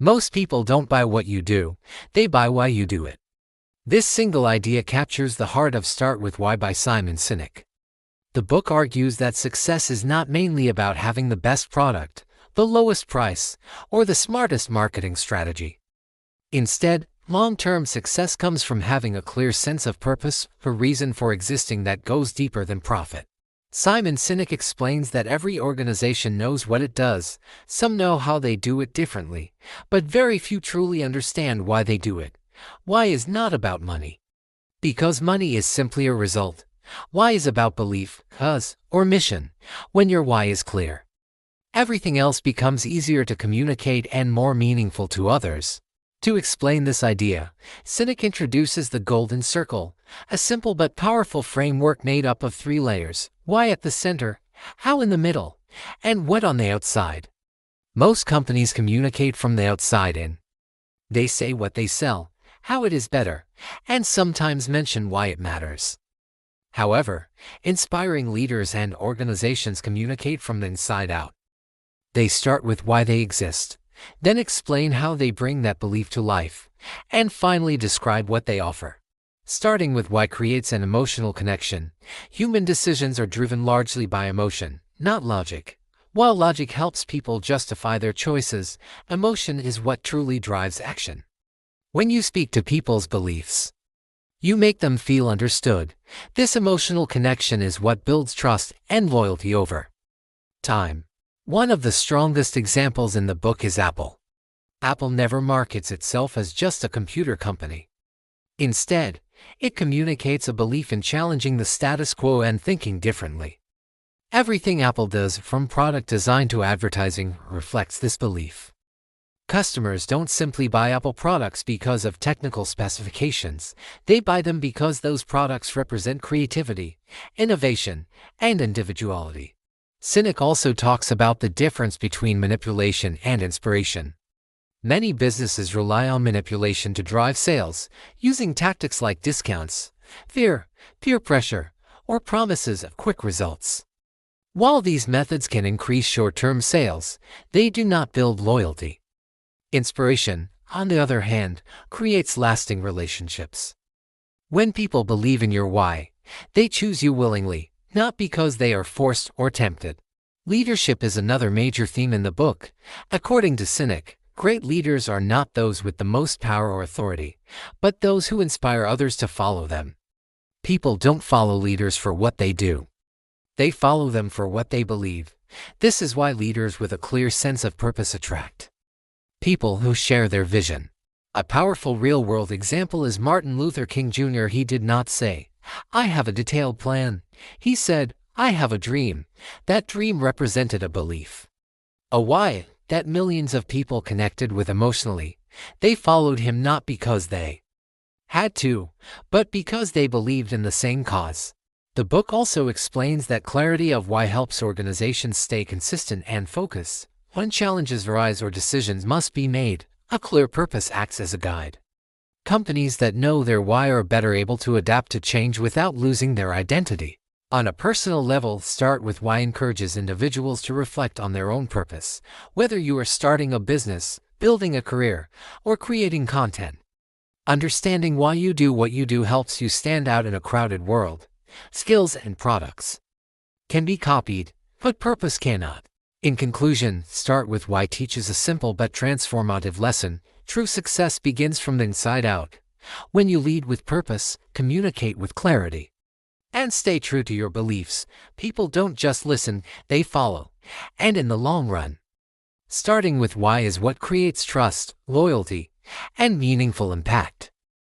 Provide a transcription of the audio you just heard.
Most people don't buy what you do, they buy why you do it. This single idea captures the heart of Start With Why by Simon Sinek. The book argues that success is not mainly about having the best product, the lowest price, or the smartest marketing strategy. Instead, long-term success comes from having a clear sense of purpose, a reason for existing that goes deeper than profit. Simon Sinek explains that every organization knows what it does, some know how they do it differently, but very few truly understand why they do it. Why is not about money, because money is simply a result. Why is about belief, cause, or mission. When your why is clear, everything else becomes easier to communicate and more meaningful to others. To explain this idea, Sinek introduces the golden circle, a simple but powerful framework made up of 3 layers: why at the center, how in the middle, and what on the outside. Most companies communicate from the outside in. They say what they sell, how it is better, and sometimes mention why it matters. However, inspiring leaders and organizations communicate from the inside out. They start with why they exist, then explain how they bring that belief to life, and finally describe what they offer. Starting with why creates an emotional connection. Human decisions are driven largely by emotion, not logic. While logic helps people justify their choices, emotion is what truly drives action. When you speak to people's beliefs, you make them feel understood. This emotional connection is what builds trust and loyalty over time. One of the strongest examples in the book is Apple. Apple never markets itself as just a computer company. Instead, it communicates a belief in challenging the status quo and thinking differently. Everything Apple does, from product design to advertising, reflects this belief. Customers don't simply buy Apple products because of technical specifications. They buy them because those products represent creativity, innovation, and individuality. Sinek also talks about the difference between manipulation and inspiration. Many businesses rely on manipulation to drive sales, using tactics like discounts, fear, peer pressure, or promises of quick results. While these methods can increase short-term sales, they do not build loyalty. Inspiration, on the other hand, creates lasting relationships. When people believe in your why, they choose you willingly, not because they are forced or tempted. Leadership is another major theme in the book. According to Sinek, great leaders are not those with the most power or authority, but those who inspire others to follow them. People don't follow leaders for what they do. They follow them for what they believe. This is why leaders with a clear sense of purpose attract people who share their vision. A powerful real-world example is Martin Luther King Jr. He did not say, "I have a detailed plan." He said, "I have a dream." That dream represented a belief, a why, that millions of people connected with emotionally. They followed him not because they had to, but because they believed in the same cause. The book also explains that clarity of why helps organizations stay consistent and focused. When challenges arise or decisions must be made, a clear purpose acts as a guide. Companies that know their why are better able to adapt to change without losing their identity. On a personal level, Start With Why encourages individuals to reflect on their own purpose, whether you are starting a business, building a career, or creating content. Understanding why you do what you do helps you stand out in a crowded world. Skills and products can be copied, but purpose cannot. In conclusion, Start With Why teaches a simple but transformative lesson. True success begins from the inside out. When you lead with purpose, communicate with clarity, and stay true to your beliefs, people don't just listen, they follow. And in the long run, starting with why is what creates trust, loyalty, and meaningful impact.